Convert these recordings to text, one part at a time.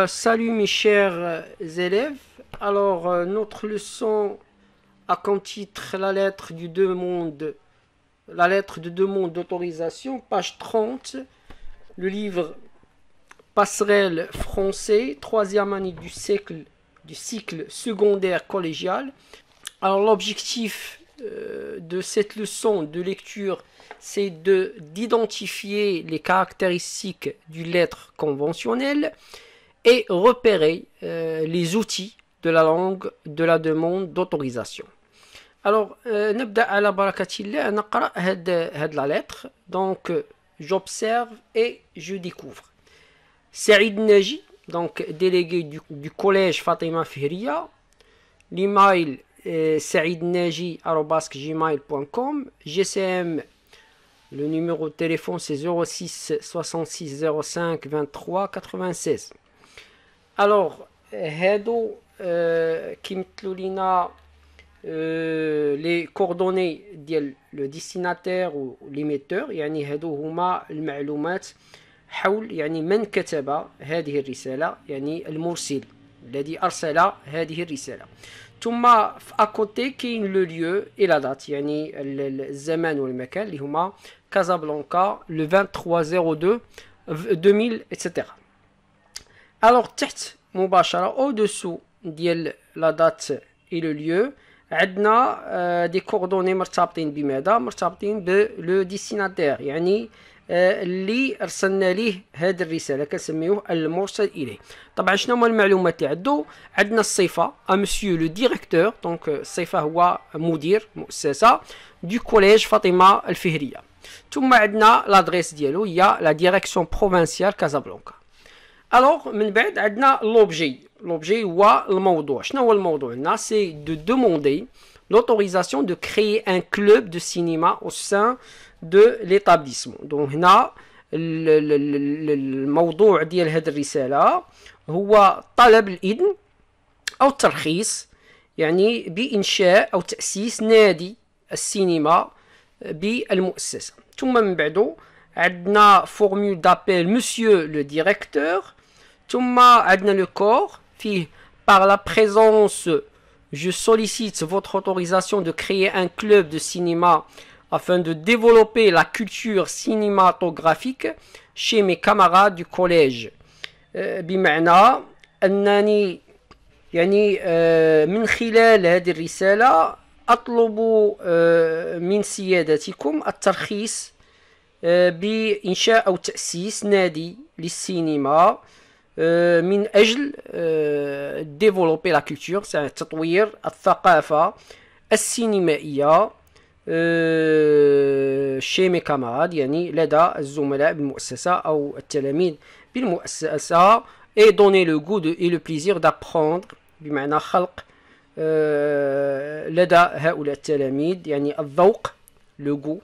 Salut mes chers élèves. Notre leçon a comme titre la lettre du demande, la lettre de demande d'autorisation, page 30, le livre Passerelle français, troisième année du cycle secondaire collégial. Alors, l'objectif de cette leçon de lecture, c'est d'identifier les caractéristiques d'une lettre conventionnelle et repérer les outils de la langue de la demande d'autorisation. Alors, نبدأ على بركة الله نقرأ هاد la lettre. Donc, j'observe et je découvre. Saïd Naji, donc délégué du collège Fatima Fihriya. L'email saïdnaji@gmail.com. GCM, le numéro de téléphone c'est 06 66 05 23 96. Alors, هادو كيمثلوا لينا les coordonnées ديال le destinataire ou l'émetteur. يعني هادو هما المعلومات حول يعني من كتب هذه الرسالة، يعني المرسل الذي أرسل هذه الرسالة. ثم أكوتي كاين لو ليو et la date، يعني الزمان والمكان اللي هما كازابلانكا le 23/02/2000 etc. Alors تحت مباشرة au-dessous ديال la date et le lieu عندنا دي كوردوني مرتبطين بماذا؟ مرتبطين بلو ديستيناتير، يعني اللي ارسلنا ليه هذه الرساله كنسميوه المرسل اليه. طبعا شنو هما المعلومات اللي عندنا الصفه مسيو لو ديريكتور، دونك الصفه هو مدير مؤسسه دو كوليج فاطمه الفهريه. ثم عندنا لادريس ديالو هي لا ديريكسيون بروفانسيال كازابلانكا. الوغ من بعد عندنا لوبجي هو الموضوع. شنو هو الموضوع هنا؟ سي دو دوموندي l'autorisation de créer un club de cinéma au sein de l'établissement. Donc هنا الموضوع ديال هذه الرسالة هو طلب الإذن أو الترخيص، يعني بإنشاء أو تأسيس نادي السينما بالمؤسسة. ثم من بعده عندنا فورمول دابيل مسيو لو ديريكتور. ثم عندنا لو كور فيه par la présence je sollicite votre autorisation de créer un club de cinéma afin de développer la culture cinématographique chez mes camarades du collège. بمعنى أنني يعني من خلال هذه الرسالة أطلب من سيادتكم الترخيص بإنشاء أو تأسيس نادي للسينما من أجل développer la culture، تطوير الثقافة السينمائية chez mes camarades، يعني لدى الزملاء بالمؤسسة أو التلاميذ بالمؤسسة، et donner le goût et le plaisir d'apprendre، بمعنى خلق لدى هؤلاء التلاميذ يعني الذوق le goût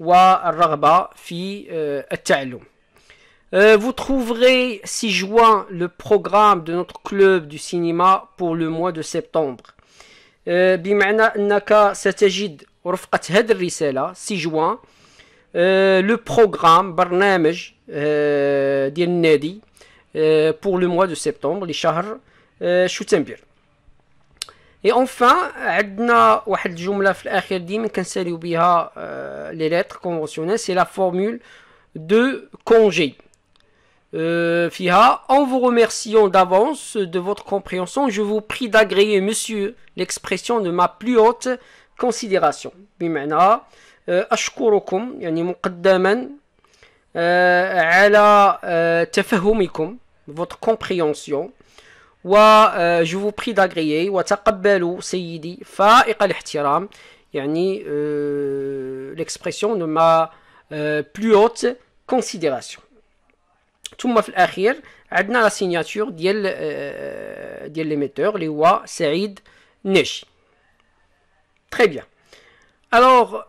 والرغبة في التعلم. Vous trouverez ci-joint le programme de notre club du cinéma pour le mois de septembre. بمعنى أنك ستجد رفقة هذه الرسالة ci-joint le programme برنامج ديال النادي pour le mois de septembre لشهر شتنبر. Et enfin عندنا واحد الجملة في الأخير ديما كنساليو بها les lettres conventionnelles، c'est la formule de congé. فيها en vous remerciant d'avance de votre compréhension, je vous prie d'agréer monsieur l'expression de ma plus haute considération. بمعنى أشكركم يعني مقدما على تفهمكم votre compréhension، و je vous prie d'agréer وتقبلوا سيدي فائق الاحترام، يعني l'expression de ma plus haute considération. ثم في الأخير عندنا لا سيناتور ديال l'émetteur اللي هو سعيد ناجي. Très bien. Alors,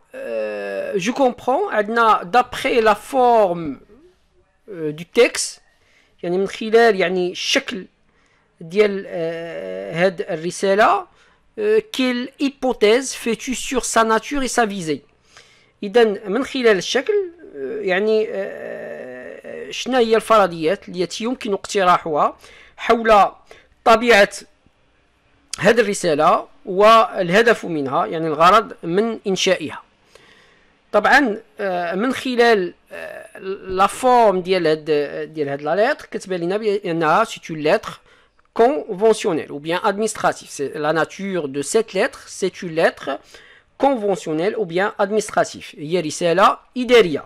je comprends عندنا d'après la forme du texte، يعني من خلال يعني الشكل ديال هاد الرسالة quelle hypothèse fais-tu sur sa nature et sa visée. إذن من خلال الشكل يعني شنو هي الفرضيات التي يمكن اقتراحها حول طبيعة هذه الرسالة والهدف منها، يعني الغرض من إنشائها. طبعا من خلال لا فورم ديال هاد لا لتر كتبان لنا بأنها سي اون لتر conventionnelle ou bien administrative. La nature de cette lettre, c'est une lettre conventionnelle ou bien administrative. هي رسالة إدارية.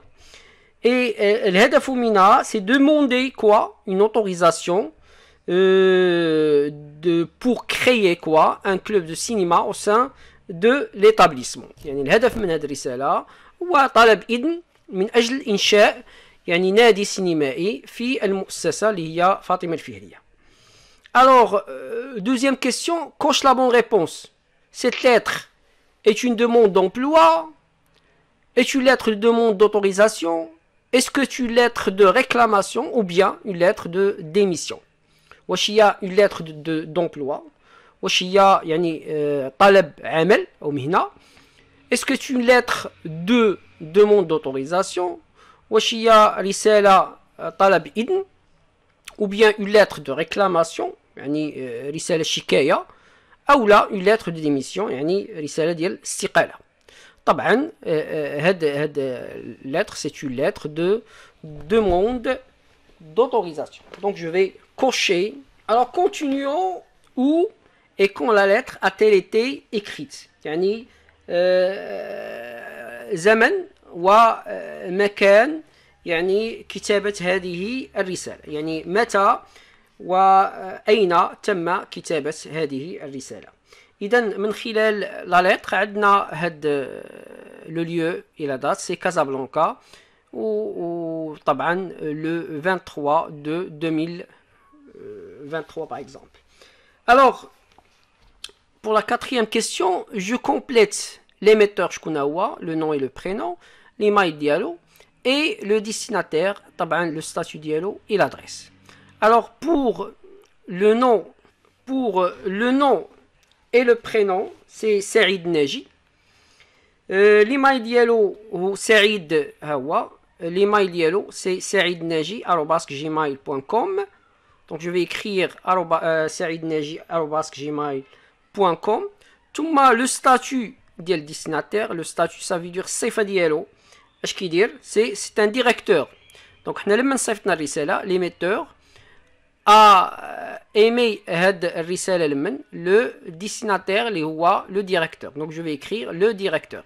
Et الهدف منها c'est demander quoi? Une autorisation pour créer quoi? Un club de cinéma au sein de l'établissement. يعني الهدف من هذه الرسالة هو طلب إذن من أجل إنشاء يعني نادي سينمائي في المؤسسة اللي هي فاطمة الفهرية. Alors, deuxième question, coche la bonne réponse. Cette lettre est une demande d'emploi? Est une lettre de demande d'autorisation? Est-ce que c'est une lettre de réclamation ou bien une lettre de démission? واش هي une lettre d'emploi؟ واش هي يعني طلب عمل أو مهنة؟ Est-ce que c'est une lettre de demande d'autorisation؟ واش هي رسالة طلب إذن؟ ou bien une lettre de réclamation يعني رسالة شكاية، أو لا une lettre de démission يعني رسالة ديال الاستقالة. طبعا هاد lettre c'est une lettre de demande d'autorisation. Donc je vais cocher. Alors continuons où et quand la lettre a-t-elle été écrite؟ يعني زمن ومكان يعني كتابة هذه الرسالة، يعني متى وأين تم كتابة هذه الرسالة. إذا من خلال لا لتر عندنا هاد لو ليو et la date c'est Casablanca وطبعا le 23 de 2023 par exemple. Alors pour la quatrième question, je complète l'émetteur شكون هو, le nom et le prénom, l'email ديالو et le destinataire, le statut dialogue et l'adresse. Alors pour le nom et le prénom, c'est Saïd Naji. L'email dialogue ou Saïd Hawa. L'email dialogue c'est saïdnaji@gmail.com. Donc je vais écrire saïdnaji@gmail.com. Tout le statut du destinataire, le statut ça veut dire sifa dialogue. اش كيدير سي ان ديريكتور. دونك حنا لما صيفطنا الرساله ليميتور ايمي هاد الرساله لمن لو ديستيناتير اللي هو لو ديريكتور. دونك جو في écrire لو ديريكتور.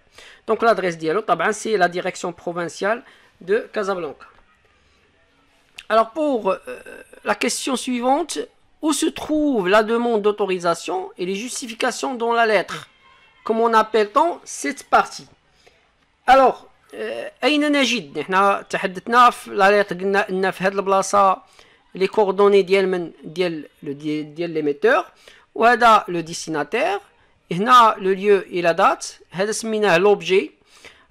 دونك لادريس ديالو طبعا سي لا ديريكسيون بروفينسيال دو كازابلانكا. Alors pour la question suivante, où se trouve la demande d'autorisation et les justifications dans la lettre? Comment appelle-t-on cette partie? Alors أين نجد؟ نحنا تحدثنا في لا ليتر قلنا أن في هذه البلاصة لي كوردوني ديال من ديال ليميتور وهذا لو ديستيناتير، هنا لو ليو اي لا دات، هذا سميناه لوبجي.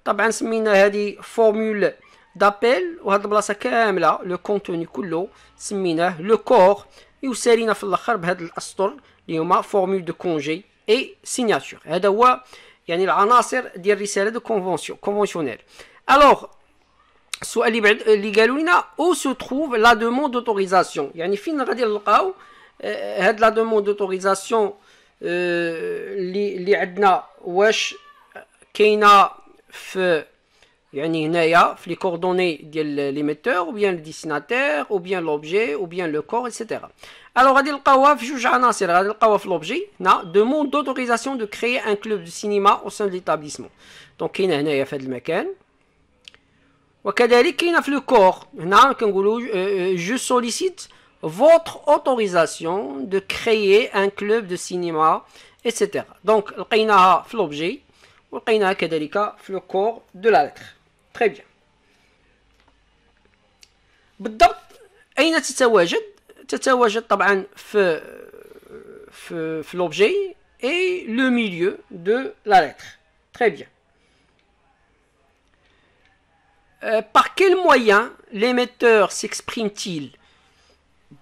طبعا سمينا هذه فورمول دابيل، وهذه البلاصة كاملة لو كونتوني كله سميناه لو كور، يسالينا في الاخر بهذا الاسطر اللي هما فورمول دو كونجي اي سيناتور. هذا هو يعني العناصر ديال الرساله دو كونفونسيونيل. الوغ السؤال اللي قالوا لنا او سو تروف لا دوموند دوتوريزاسيون، يعني فين غادي نلقاو هاد لا دوموند دوتوريزاسيون اللي عندنا، واش كاينه في يعني هنايا في لي كوردوني ديال ليميتور او بيان لو ديستيناتير او بيان لوبجي او بيان لو كور ايتترا. الوغ غادي نلقاوها في جوج عناصر، غادي نلقاوها في لوبجي هنا دوموند دوتوريزاسيون دو كريي ان كلوب دو سينما او سان دو ليتابليسمون، دونك كاينه هنايا في هذا المكان، وكذلك كاينه في لو كور هنا كنقولوا جو سوليسيت votre autorisation de créer un club de cinéma etc. دونك لقيناها في لوبجي ولقيناها كذلك في لو كور دو لا لتر. تري بيان. بالضبط اين تتواجد؟ تتواجد طبعا في l'objet et le milieu de la lettre. Très bien. Par quel moyen l'émetteur s'exprime-t-il؟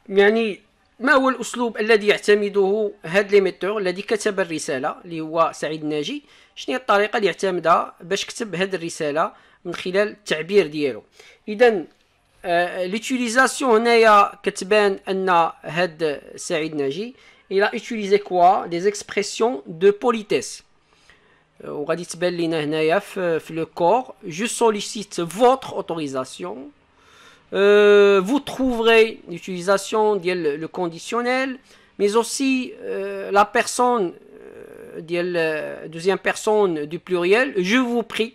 يعني ما هو الأسلوب الذي يعتمده هذا l'émetteur الذي كتب الرسالة اللي هو سعيد ناجي؟ شنو هي الطريقة اللي يعتمدها باش كتب هذه الرسالة من خلال التعبير ديالو؟ إذا l'utilisation هنايا كتبان ان هاد سعيد ناجي il a utilisé quoi des expressions de politesse وغادي تبان لينا هنايا في le corps je sollicite votre autorisation vous trouverez l'utilisation ديال le conditionnel mais aussi la personne deuxième personne du pluriel je vous prie.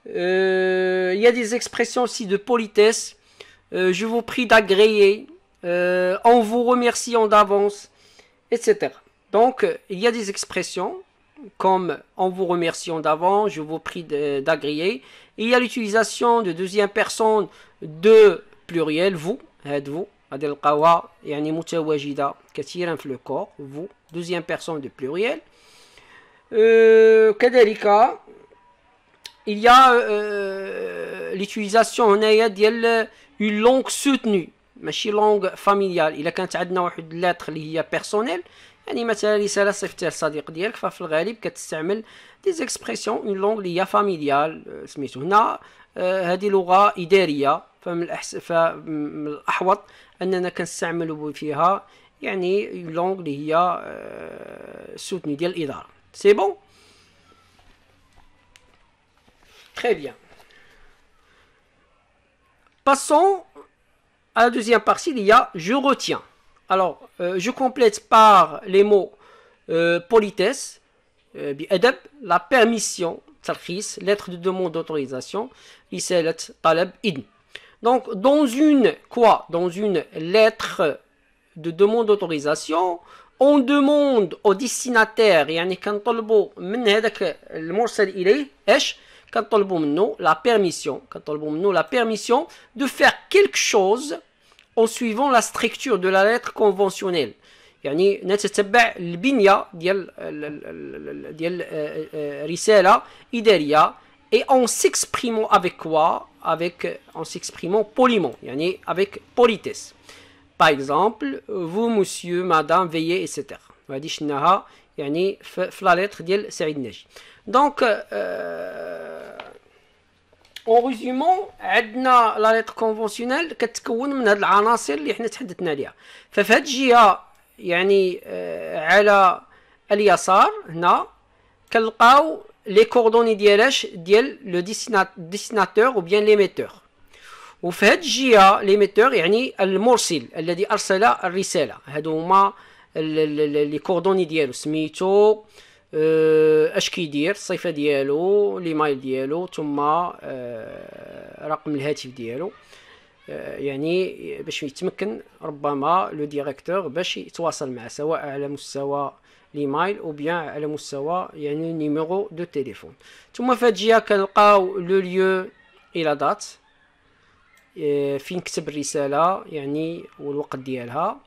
Il y a des expressions aussi de politesse. Je vous prie d'agréer. En vous remerciant d'avance, etc. Donc, il y a des expressions comme en vous remerciant d'avance, je vous prie d'agréer. Il y a l'utilisation de deuxième personne de pluriel, vous, vous. هذه القوا يعني متواجدة كثيرا في le corps, vous, deuxième personne de pluriel. كذلك il y a l'utilisation هنايا ديال une langue soutenue ماشي langue familiale. إلا كانت عندنا واحد lettre اللي هي personnelle يعني مثلا رسالة صيفطتها للصديق ديالك ففي الغالب كتستعمل des expressions une langue اللي هي familiale سميتو هنا هذه لغة إدارية فمن الأحوط أننا كنستعملوا فيها يعني une langue اللي هي soutenue ديال الإدارة. C'est bon? Très bien. Passons à la deuxième partie, il y a je retiens. Alors, je complète par les mots politesse, بأدب, la permission, ترخيص, lettre de demande d'autorisation, رسالة طلب إذن. Donc, dans une quoi? Dans une lettre de demande d'autorisation, on demande au destinataire, يعني كنطلبوا من هذاك المرسل إليه إيش؟ كنطلبوا منه la permission de faire quelque chose en suivant la structure de la lettre conventionnelle. يعني نتتبع البنية ديال رسالة إدارية et en s'exprimant avec quoi? En s'exprimant poliment, يعني avec politesse. Par exemple, vous monsieur, madame, veillez, etc. وهذه شفناها يعني في la lettre ديال سعيد ناجي. Donc, en résumant, عندنا la lettre conventionnelle كتكون من هاد العناصر اللي حنا تحدثنا عليها. ففي هاد الجهة يعني على اليسار هنا كنلقاو لي كوردوني ديالاش ديال لو ديستيناتور ou bien l'émetteur. وفي هاد الجهة l'émetteur يعني المرسل الذي أرسل الرسالة. هادو هما لي كوردوني ديالو سميتو اش كيدير الصفه ديالو ليمايل ديالو ثم رقم الهاتف ديالو يعني باش يتمكن ربما لو ديريكتور باش يتواصل معه سواء على مستوى ليمايل او بيان على مستوى يعني نيميرو دو تليفون. ثم في هاد الجهه كنلقاو لو ليو اي لا دات فين كتب الرساله يعني والوقت ديالها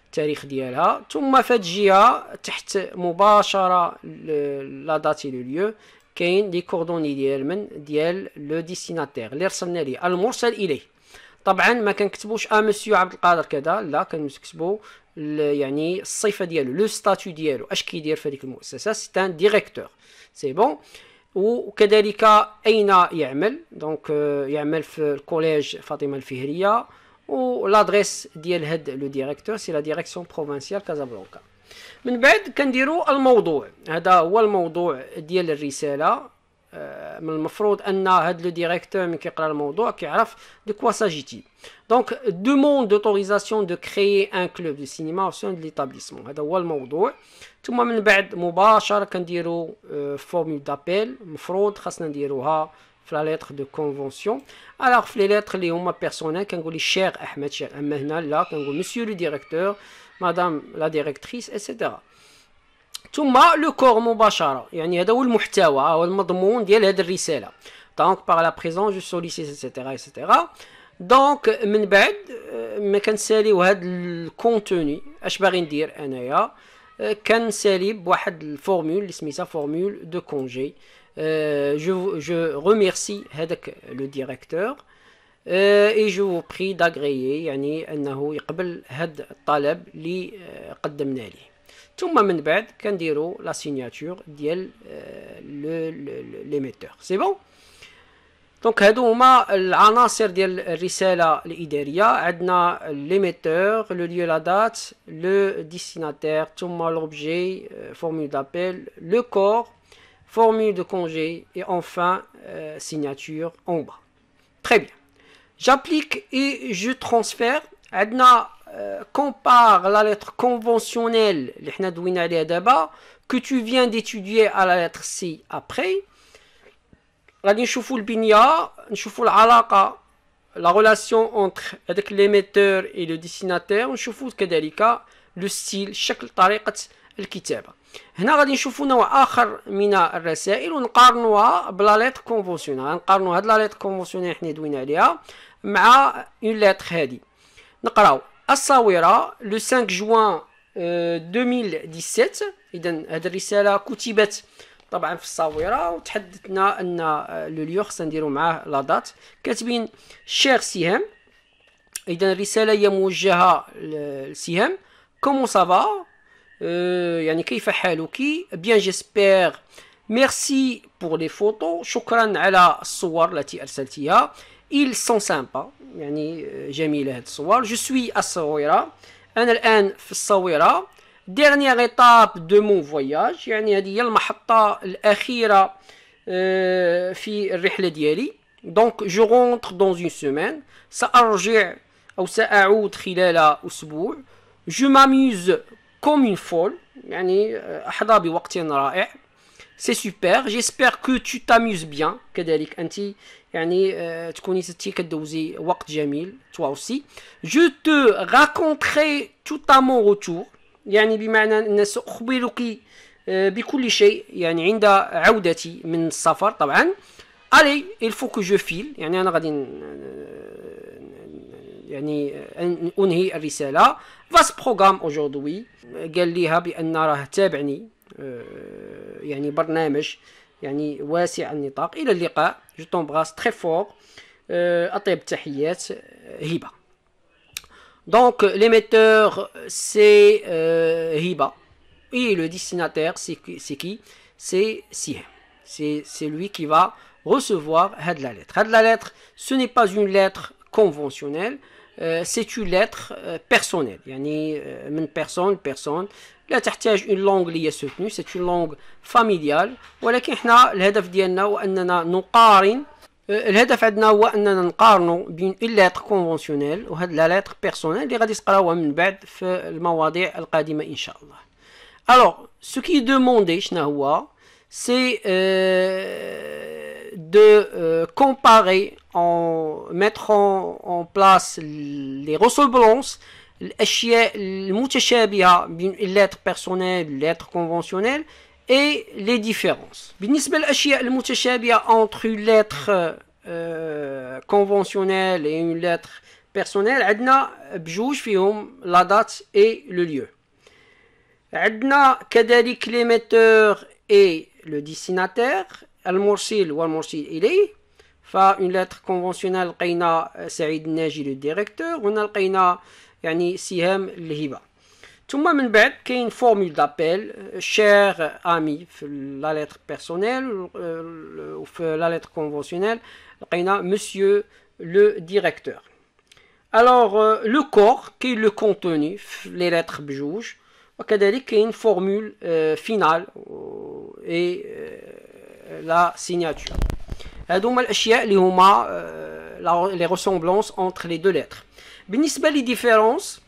التاريخ ديالها. ثم في هاد الجهه تحت مباشره لا داتي لو ليو كاين لي كوردوني ديال لو ديستيناتير اللي رسلنا ليه المرسل اليه. طبعا ما كنكتبوش مسيو عبد القادر كذا لا كنكتبوا يعني الصفه ديالو لو ستاتيو ديالو اش كيدير في هذيك المؤسسه سي ان ديريكتور سي بون. وكذلك اين يعمل دونك يعمل في الكوليج فاطمه الفهريه والادريس ديال هاد لو ديريكتور سي لا ديريكسيون بروفانسيال كازابلانكا. من بعد كنديروا الموضوع. هذا هو الموضوع ديال الرساله. من المفروض ان هاد لو ديريكتور ملي كيقرا الموضوع كيعرف دو كوا ساجيتي. دونك دوموند دوتوريزاسيون دو كريي ان كلوب دو سينما او سون دو ليتابليسمون. هذا هو الموضوع. ثم من بعد مباشره كنديروا فورمول دابيل مفروض خاصنا نديروها في لا ليتر دو كونفونسيون. الوغ في لي ليتر اللي هما بيرسونيل كنقول لي شير احمد شير، اما هنا لا كنقول مسيو لو ديريكتور مدام لا ديريكتريس ايتترا. ثم لو كور مباشره يعني هذا هو المحتوى هو المضمون ديال هذه الرساله. دونك باغ لا بريزون جو سوليسيت ايتترا ايتترا. دونك من بعد ما كنساليو هذا الكونتوني اش باغي ندير انايا كنسالي بواحد الفورمول اللي سميتها فورمول دو كونجي. Je remercie le directeur et je vous prie d'agréer يعني أنه يقبل هذا الطلب اللي قدمنا ليه. ثم من بعد كنديروا لا سيناتور ديال l'émetteur. C'est bon. دونك هادو هما العناصر ديال الرسالة الإدارية. عندنا l'émetteur, le lieu, la date, le destinataire, ثم l'objet, formule d'appel, le corps, formule de congé et enfin signature en bas. Très bien. J'applique et je transfère. عندنا compare la lettre conventionnelle اللي حنا دوينا عليها دابا que tu viens d'étudier à la lettre C après. غادي نشوفوا البنية، نشوفوا العلاقة la relation entre هذاك l'émetteur et le destinataire، ونشوفوا كذلك لو ستيل شكل طريقة الكتابة. هنا غادي نشوفوا نوع آخر من الرسائل ونقارنوها بلا لتر كونفونسيونيل. غنقارنوا هاد لا لتر كونفونسيونيل حنا دوينا عليها مع اون لتر هادي. نقراو الصاوره لو 5 جوان 2017. اذا هاد الرساله كتبت طبعا في الصاوره وتحدثنا ان لو ليو خصنا نديرو معاه لا دات. كاتبين شير سهام. اذا الرساله هي موجهه لسهام. كومون سافا، يعني كيف حالك؟ بيان جيسبيغ. ميرسي بور لي فوتو، شكرا على الصور التي ارسلتيها. ils sont sympas، يعني جميله هاد الصور. جو سوي الصويره، انا الان في الصويره. dernière étape de mon voyage، يعني هذه هي المحطه الاخيره في الرحله ديالي. donc je rentre dans une semaine، سارجع او ساعود خلال اسبوع. je m'amuse comme une folle، يعني أحظى بوقت رائع. c'est super، j'espère que tu t'amuses bien، كذلك أنت يعني تكوني ستي كدوزي وقت جميل toi aussi. je te raconterai tout à mon retour، يعني بمعنى أن سأخبرك بكل شيء يعني عند عودتي من السفر. طبعا allez il faut que je file، يعني أنا غادي يعني أنهي الرسالة. فاس بروغرام aujourd'hui، قال ليها بأن راه تابعني يعني برنامج يعني واسع النطاق. إلى اللقاء. جو تombrasse très fort، أطيب التحيات هبة. donc l'émetteur c'est Hiba et le destinataire c'est qui? c'est Siham. c'est lui qui va recevoir هاد la lettre. هاد la lettre ce n'est pas une lettre conventionnelle، c'est une lettre personnelle، يعني من personne لا تحتاج une langue اللي هي soutenue، c'est une langue familiale. ولكن احنا الهدف ديالنا هو اننا نقارن، الهدف عندنا هو اننا نقارنوا بين une lettre conventionnelle وهاد لا lettre personnelle اللي غادي تقراوها من بعد في المواضيع القادمة ان شاء الله. alors ce qui est demandé شنو هو؟ c'est de comparer، mettre en place les ressemblances، الأشياء المتشابهة بين lettre personnelle lettre conventionnelle et les différences. بالنسبة للأشياء المتشابهة entre une lettre conventionnelle et une lettre personnelle عندنا بجوج فيهم la date et le lieu. عندنا كذلك l'émetteur et le destinataire، المرسل والمرسل إليه. فune lettre conventionnelle لقينا سعيد الناجي لو ديريكتور، وهنا لقينا يعني سهام الهبة. ثم من بعد كاين فورمول دابيل شير امي في لا لتر بيرسونيل، وفي لا لتر كونفونسيونيل لقينا مسيو لو ديريكتور. الوغ لو كور كاين لو كونتوني في لي لتر بجوج، وكذلك كاين فورمول فينال اي لا سيناتور. هادو هما الاشياء اللي هما لي ريسومبلونس اونتر لي دو لتر. بالنسبه لي ديفيرونس،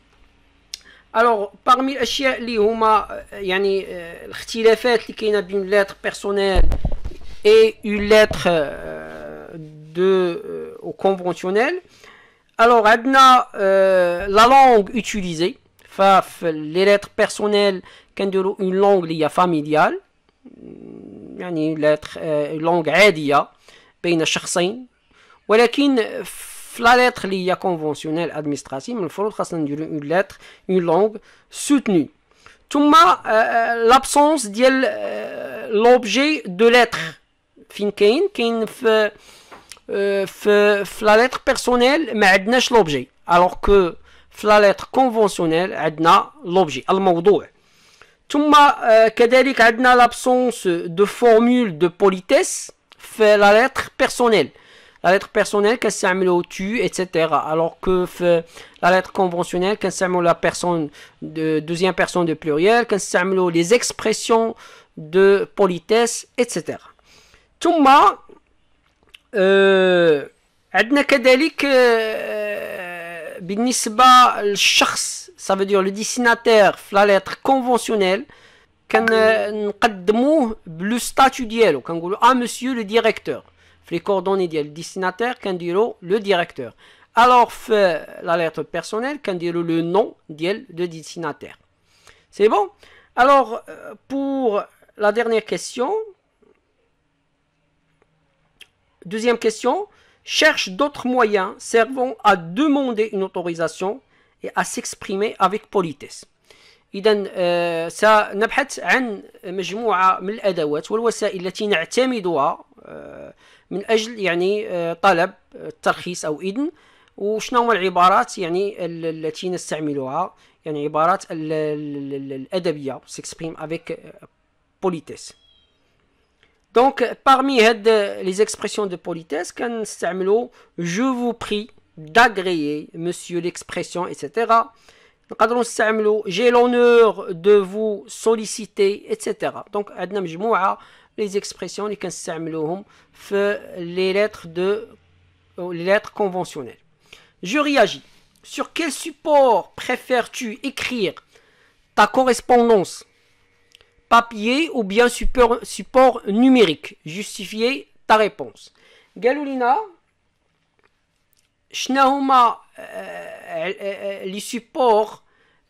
الوغ parmi الاشياء اللي هما يعني الاختلافات اللي كاينه بين لتر بيرسونيل اي اون لتر دو او كونفونسيونيل. الوغ عندنا لا لونغ اوتيليزي. ففي لي لتر بيرسونيل كنديرو اون لونغ اللي هي فاميليال، يعني لتر لونغ عاديه بين شخصين. ولكن في لا لتر اللي هي كونفونسيونيل ادمنستراتيف من المفروض خاصنا نديرو اون لتر اون لونغ سوتنو. ثم لابسونس ديال لوبجي دو لتر فين كاين في لا لتر بيرسونيل ما عندناش لوبجي، الوغ كو في لا لتر كونفونسيونيل عندنا لوبجي الموضوع. ثم كذلك عندنا لابسونس دو فورمول دو بوليتيس في لا لتر بيرسونيل. La lettre personnelle, كنستعملو tu, etc. Alors que la lettre conventionnelle, كنستعملو la personne de deuxième personne de pluriel, كنستعملو les expressions de politesse, etc. ثم عندنا كذلك بالنسبة للشخص ça veut dire le destinataire في la lettre conventionnelle كنقدموه بلو ستاتيو ديالو كنقولوا monsieur le directeur في les coordonnées ديال الديستيناتير كنديروا le directeur alors في la lettre personnelle كنديروا le nom ديال le destinataire. C'est bon? Alors pour la dernière question, deuxième question, cherche d'autres moyens servant à demander une autorisation et à s'exprimer avec politesse. إذا سنبحث عن مجموعة من الأدوات والوسائل التي نعتمدها من أجل يعني طلب الترخيص أو إذن وشنو هما العبارات يعني التي نستعملها يعني عبارات الأدبية s'exprime avec politesse. Donc parmi les expressions de politesse كنستعملوا je vous prie d'agréer monsieur l'expression etc. نقدروا نستعملوا j'ai l'honneur de vous solliciter etc. Donc عندنا مجموعة les expressions اللي كنستعملوهم في les lettres conventionnelles. Je réagis. Sur quel support préfères-tu écrire ta correspondance? Papier ou bien support numérique? Justifier ta réponse. قالوا لنا شنو هما لي سيبور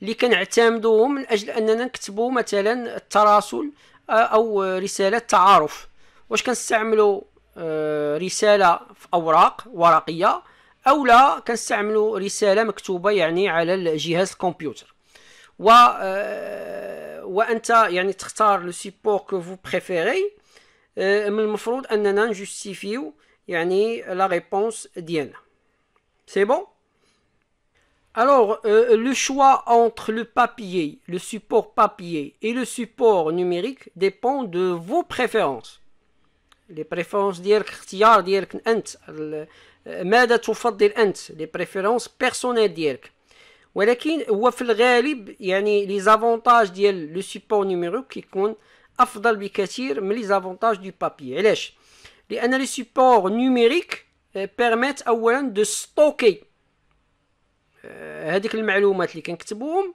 اللي كنعتمدوهم من اجل اننا نكتبوا مثلا التراسل او رساله تعارف. واش كنستعملوا رساله في اوراق ورقيه او لا كنستعملوا رساله مكتوبه يعني على الجهاز الكمبيوتر. وانت يعني تختار لو سيبور كو فو بريفيري. من المفروض اننا نجوستيفيو يعني لا ريبونس ديالنا. C'est bon? Alors, le choix entre le papier, le support papier et le support numérique dépend de vos préférences. Les préférences ديالك اختيار ديالك أنت. ماذا تفضل أنت؟ les préférences personnelles ديالك. ولكن هو في الغالب يعني les avantages ديال le support numérique كيكون أفضل بكثير من les avantages du papier. علاش؟ لأن les supports numériques permettent اولا de stocker هذيك المعلومات اللي كنكتبوهم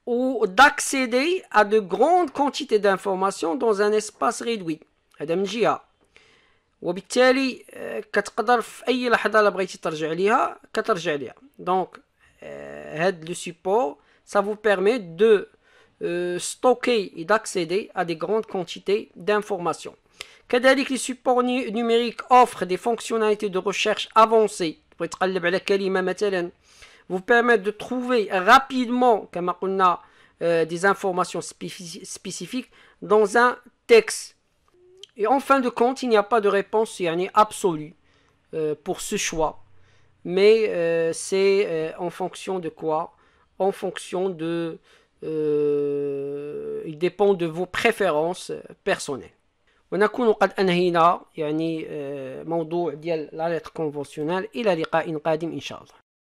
و d'accéder à de grandes quantités d'informations dans un espace réduit. هذا من جهه وبالتالي كتقدر في اي لحظه لا بغيتي ترجع ليها كترجع ليها. دونك هاد لو سيبور ça vous permet de stocker et d'accéder à des grandes quantités d'informations. كذلك les supports numériques offrent des fonctionnalités de recherche avancées. تقلب على كلمة مثلا vous permettent de trouver rapidement كما قلنا des informations spécifiques dans un texte. Et en fin de compte, il n'y a pas de réponse يعني absolue pour ce choix. Mais c'est en fonction de quoi? En fonction de il dépend de vos préférences personnelles. ونكون قد أنهينا يعني موضوع ديال لا ليتر كونفونسيونال. إلى لقاء قادم إن شاء الله.